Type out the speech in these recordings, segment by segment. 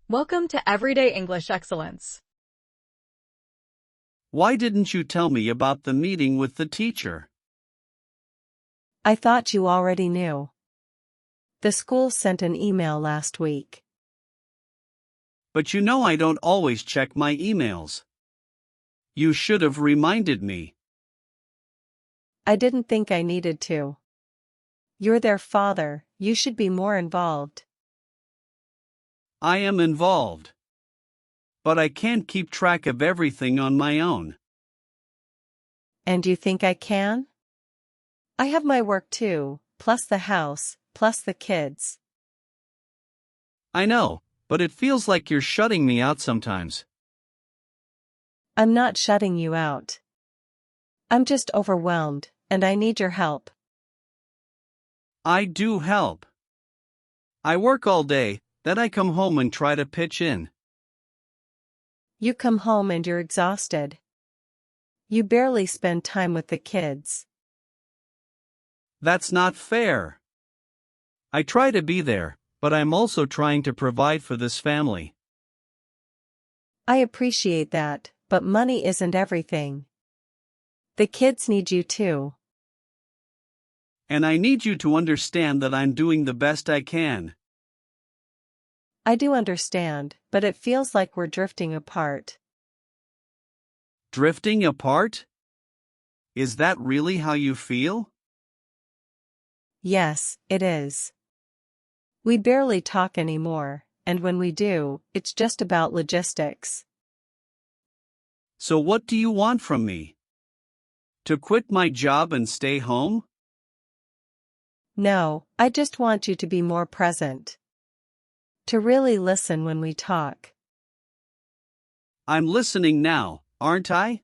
Welcome to Everyday English Excellence. Why didn't you tell me about the meeting with the teacher? I thought you already knew. The school sent an email last week. But you know I don't always check my emails. You should have reminded me. I didn't think I needed to. You're their father, you should be more involved. I am involved. But I can't keep track of everything on my own. And you think I can? I have my work too, plus the house, plus the kids. I know, but it feels like you're shutting me out sometimes. I'm not shutting you out. I'm just overwhelmed, and I need your help. I do help. I work all day, then I come home and try to pitch in. You come home and you're exhausted. You barely spend time with the kids. That's not fair. I try to be there, but I'm also trying to provide for this family. I appreciate that, but money isn't everything. The kids need you too. And I need you to understand that I'm doing the best I can. I do understand, but it feels like we're drifting apart. Drifting apart? Is that really how you feel? Yes, it is. We barely talk anymore, and when we do, it's just about logistics. So what do you want from me? To quit my job and stay home? No, I just want you to be more present. To really listen when we talk. I'm listening now, aren't I?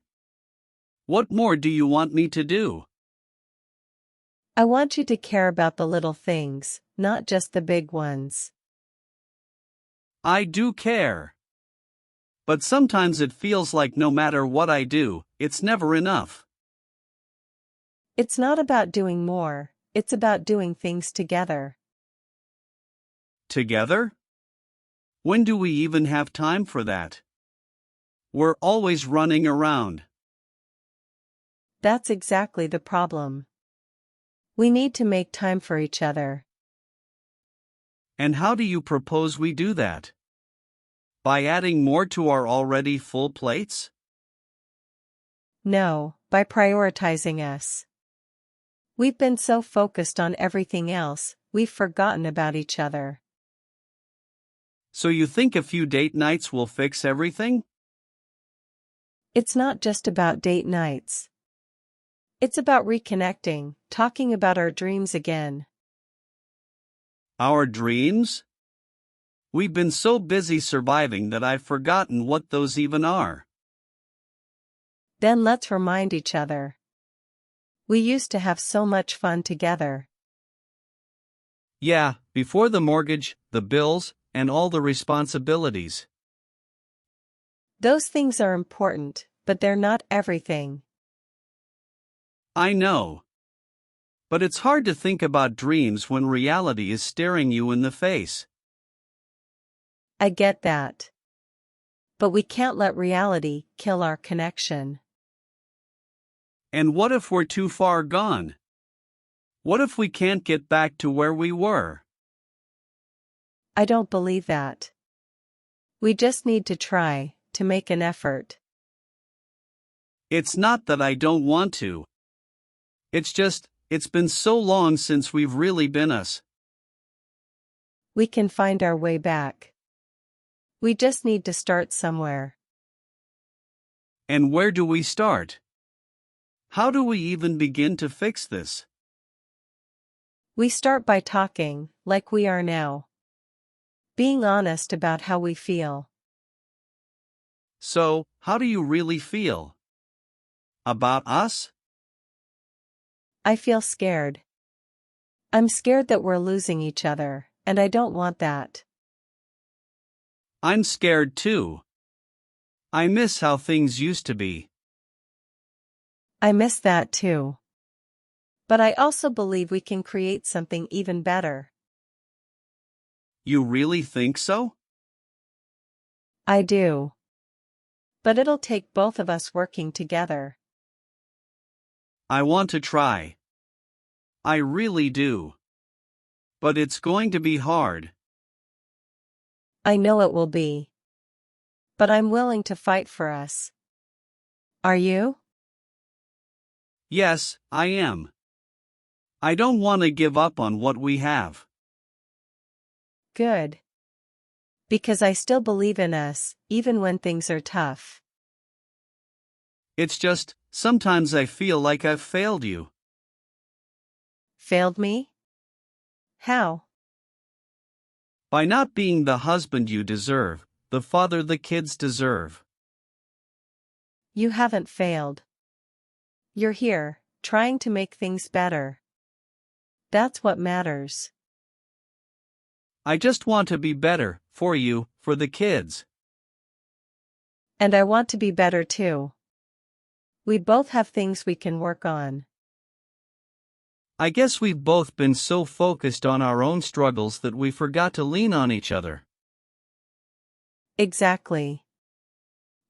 What more do you want me to do? I want you to care about the little things, not just the big ones. I do care. But sometimes it feels like no matter what I do, it's never enough. It's not about doing more, it's about doing things together. Together? When do we even have time for that? We're always running around. That's exactly the problem. We need to make time for each other. And how do you propose we do that? By adding more to our already full plates? No, by prioritizing us. We've been so focused on everything else, we've forgotten about each other. So you think a few date nights will fix everything? It's not just about date nights. It's about reconnecting, talking about our dreams again. Our dreams? We've been so busy surviving that I've forgotten what those even are. Then let's remind each other. We used to have so much fun together. Yeah, before the mortgage, the bills, and all the responsibilities. Those things are important, but they're not everything. I know. But it's hard to think about dreams when reality is staring you in the face. I get that. But we can't let reality kill our connection. And what if we're too far gone? What if we can't get back to where we were? I don't believe that. We just need to try, to make an effort. It's not that I don't want to. It's been so long since we've really been us. We can find our way back. We just need to start somewhere. And where do we start? How do we even begin to fix this? We start by talking, like we are now. Being honest about how we feel. So, how do you really feel? About us? I feel scared. I'm scared that we're losing each other, and I don't want that. I'm scared too. I miss how things used to be. I miss that too. But I also believe we can create something even better. You really think so? I do. But it'll take both of us working together. I want to try. I really do. But it's going to be hard. I know it will be. But I'm willing to fight for us. Are you? Yes, I am. I don't want to give up on what we have. Good. Because I still believe in us, even when things are tough. It's just, sometimes I feel like I've failed you. Failed me? How? By not being the husband you deserve, the father the kids deserve. You haven't failed. You're here, trying to make things better. That's what matters. I just want to be better, for you, for the kids. And I want to be better too. We both have things we can work on. I guess we've both been so focused on our own struggles that we forgot to lean on each other. Exactly.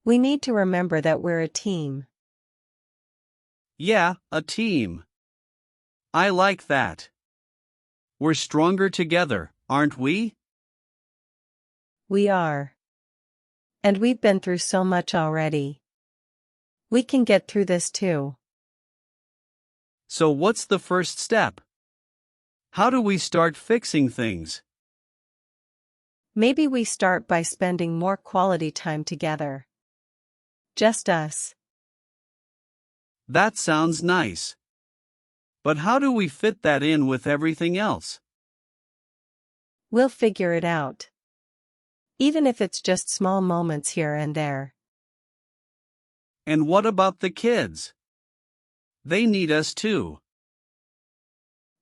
We need to remember that we're a team. Yeah, a team. I like that. We're stronger together, aren't we? We are. And we've been through so much already. We can get through this too. So what's the first step? How do we start fixing things? Maybe we start by spending more quality time together. Just us. That sounds nice. But how do we fit that in with everything else? We'll figure it out. Even if it's just small moments here and there. And what about the kids? They need us too.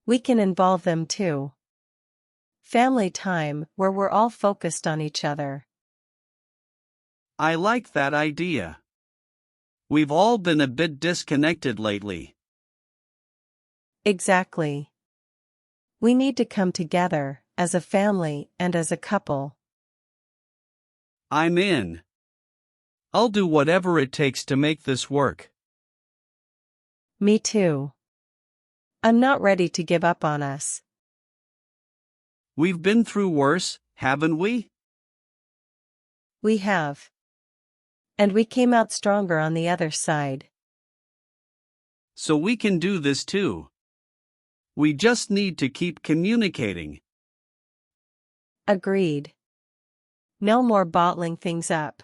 We can involve them too. Family time where we're all focused on each other. I like that idea. We've all been a bit disconnected lately. Exactly. We need to come together, as a family and as a couple. I'm in. I'll do whatever it takes to make this work. Me too. I'm not ready to give up on us. We've been through worse, haven't we? We have. And we came out stronger on the other side. So we can do this too. We just need to keep communicating. Agreed. No more bottling things up.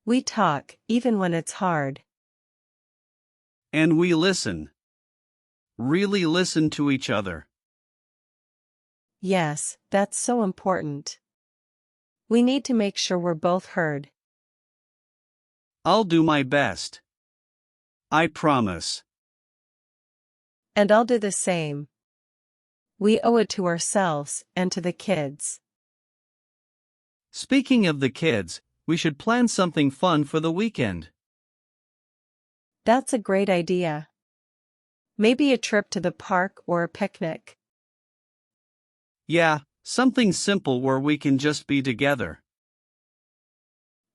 We talk, even when it's hard. And we listen. Really listen to each other. Yes, that's so important. We need to make sure we're both heard. I'll do my best. I promise. And I'll do the same. We owe it to ourselves and to the kids. Speaking of the kids, we should plan something fun for the weekend. That's a great idea. Maybe a trip to the park or a picnic. Yeah, something simple where we can just be together.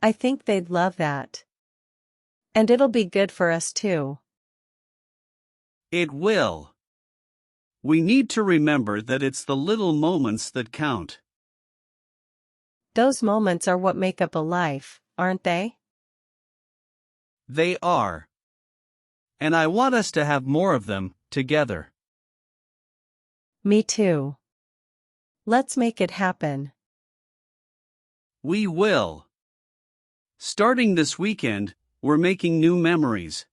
I think they'd love that. And it'll be good for us too. It will. We need to remember that it's the little moments that count. Those moments are what make up a life, aren't they? They are. And I want us to have more of them, together. Me too. Let's make it happen. We will. Starting this weekend, we're making new memories.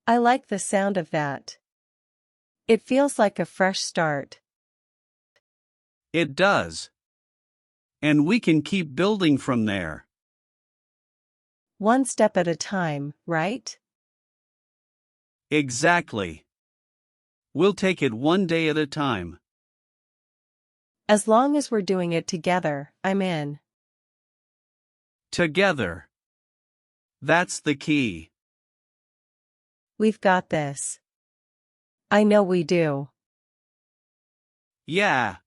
I like the sound of that. It feels like a fresh start. It does. And we can keep building from there. One step at a time, right? Exactly. We'll take it one day at a time. As long as we're doing it together, I'm in. Together. That's the key. We've got this. I know we do. Yeah.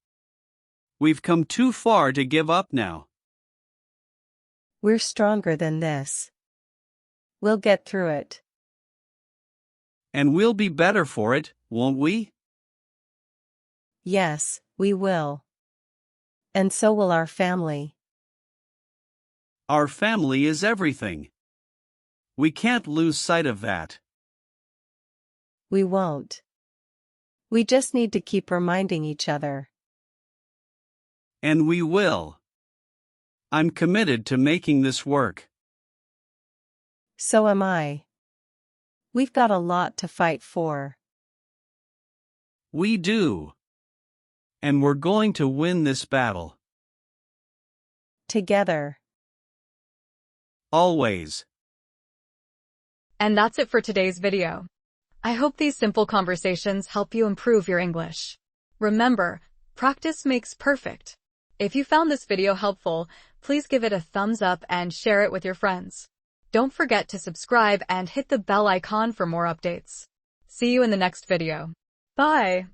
We've come too far to give up now. We're stronger than this. We'll get through it. And we'll be better for it, won't we? Yes, we will. And so will our family. Our family is everything. We can't lose sight of that. We won't. We just need to keep reminding each other. And we will. I'm committed to making this work. So am I. We've got a lot to fight for. We do. And we're going to win this battle. Together. Always. And that's it for today's video. I hope these simple conversations help you improve your English. Remember, practice makes perfect. If you found this video helpful, please give it a thumbs up and share it with your friends. Don't forget to subscribe and hit the bell icon for more updates. See you in the next video. Bye!